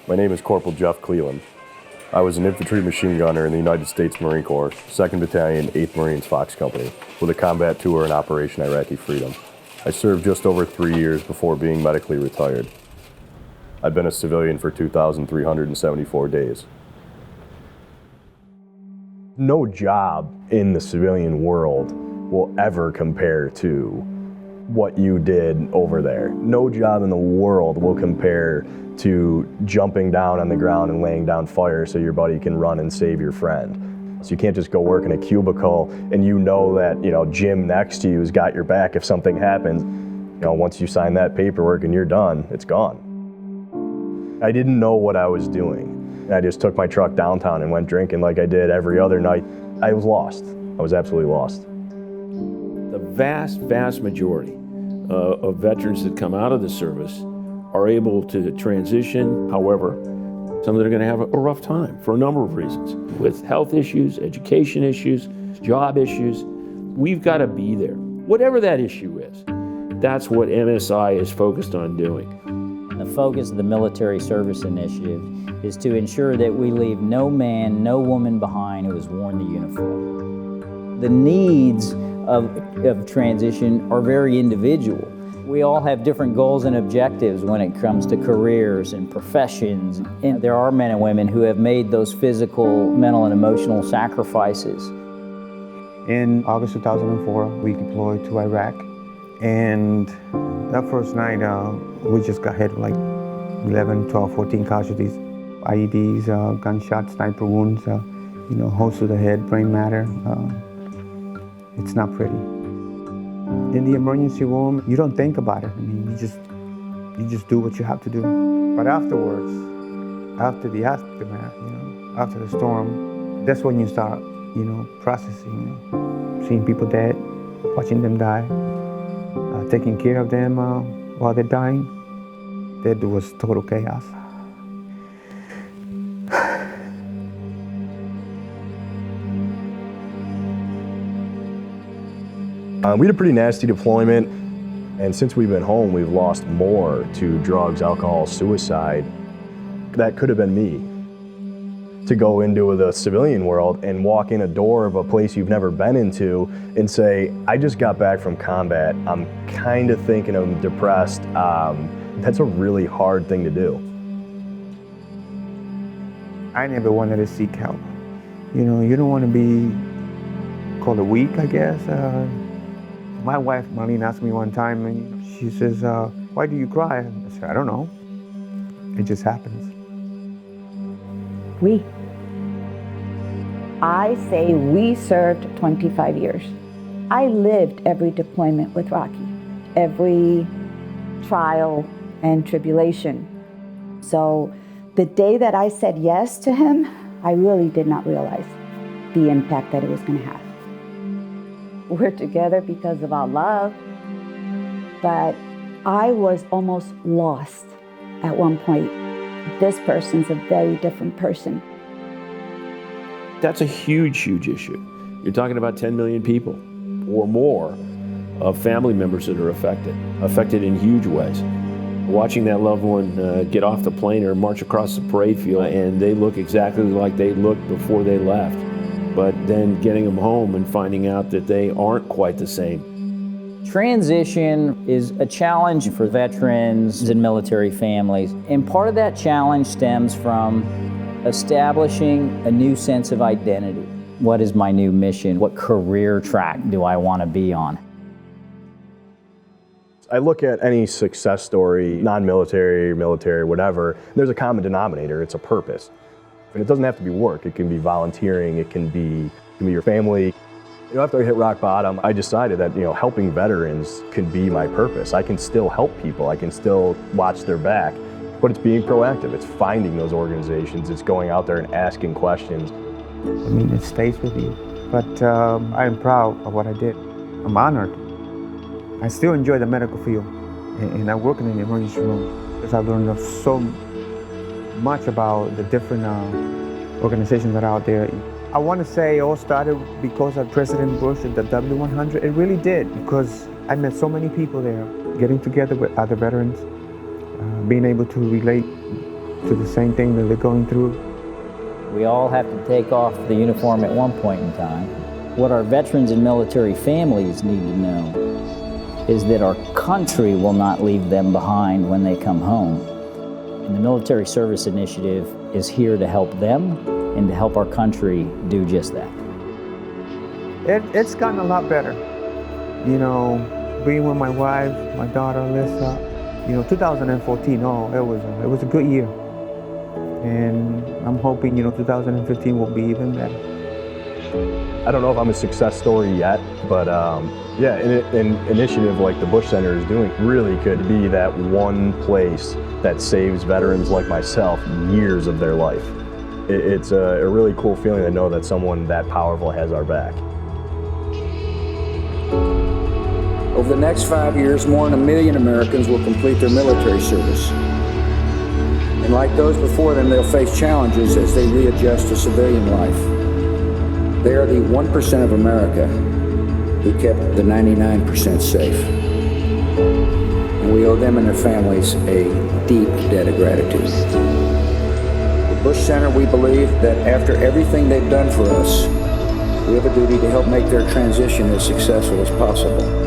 My name is Corporal Jeff Cleland. I was an infantry machine gunner in the United States Marine Corps, 2nd Battalion, 8th Marines Fox Company, with a combat tour in Operation Iraqi Freedom. I served just over 3 years before being medically retired. I've been a civilian for 2,374 days. No job in the civilian world will ever compare to what you did over there. No job in the world will compare to jumping down on the ground and laying down fire so your buddy can run and save your friend. So you can't just go work in a cubicle and you know that, Jim next to you has got your back if something happens. Once you sign that paperwork and you're done, it's gone. I didn't know what I was doing. I just took my truck downtown and went drinking like I did every other night. I was lost. I was absolutely lost. The vast, vast majority of veterans that come out of the service are able to transition. However, some of them are going to have a rough time for a number of reasons, with health issues, education issues, job issues. We've got to be there. Whatever that issue is, that's what MSI is focused on doing. The focus of the Military Service Initiative is to ensure that we leave no man, no woman behind who has worn the uniform. The needs of transition are very individual. We all have different goals and objectives when it comes to careers and professions. And there are men and women who have made those physical, mental, and emotional sacrifices. In August 2004, we deployed to Iraq. And that first night, we just got hit with like 11, 12, 14 casualties. IEDs, gunshots, sniper wounds, holes to the head, brain matter. It's not pretty. In the emergency room, you don't think about it. You just do what you have to do. But afterwards, after the aftermath, after the storm, that's when you start, processing, seeing people dead, watching them die, taking care of them while they're dying. That was total chaos. We had a pretty nasty deployment, and since we've been home, we've lost more to drugs, alcohol, suicide. That could have been me. To go into the civilian world and walk in a door of a place you've never been into and say, I just got back from combat, I'm kind of thinking I'm depressed, that's a really hard thing to do. I never wanted to seek help. You don't want to be called a weak, I guess. My wife, Marlene, asked me one time, and she says, why do you cry? I said, I don't know. It just happens. I say we served 25 years. I lived every deployment with Rocky, every trial and tribulation. So the day that I said yes to him, I really did not realize the impact that it was going to have. We're together because of our love, but I was almost lost at one point. This person's a very different person. That's a huge, huge issue. You're talking about 10 million people or more of family members that are affected in huge ways. Watching that loved one get off the plane or march across the parade field, and they look exactly like they looked before they left. But then getting them home and finding out that they aren't quite the same. Transition is a challenge for veterans and military families. And part of that challenge stems from establishing a new sense of identity. What is my new mission? What career track do I want to be on? I look at any success story, non-military, military, whatever, there's a common denominator, it's a purpose. And it doesn't have to be work, it can be volunteering, it can be your family. After I hit rock bottom, I decided that helping veterans can be my purpose. I can still help people, I can still watch their back, but it's being proactive, it's finding those organizations, it's going out there and asking questions. It stays with you, but I am proud of what I did. I'm honored. I still enjoy the medical field, and I work in the emergency room because I learned so much about the different organizations that are out there. I want to say it all started because of President Bush and the W100. It really did, because I met so many people there, getting together with other veterans, being able to relate to the same thing that they're going through. We all have to take off the uniform at one point in time. What our veterans and military families need to know is that our country will not leave them behind when they come home. And the Military Service Initiative is here to help them and to help our country do just that. It's gotten a lot better. You know, being with my wife, my daughter, Alyssa, 2014, it was a good year. And I'm hoping, 2015 will be even better. I don't know if I'm a success story yet, but an initiative like the Bush Center is doing really could be that one place that saves veterans like myself years of their life. It's a really cool feeling to know that someone that powerful has our back. Over the next 5 years, more than 1 million Americans will complete their military service. And like those before them, they'll face challenges as they readjust to civilian life. They are the 1% of America who kept the 99% safe. And we owe them and their families a deep debt of gratitude. The Bush Center, we believe that after everything they've done for us, we have a duty to help make their transition as successful as possible.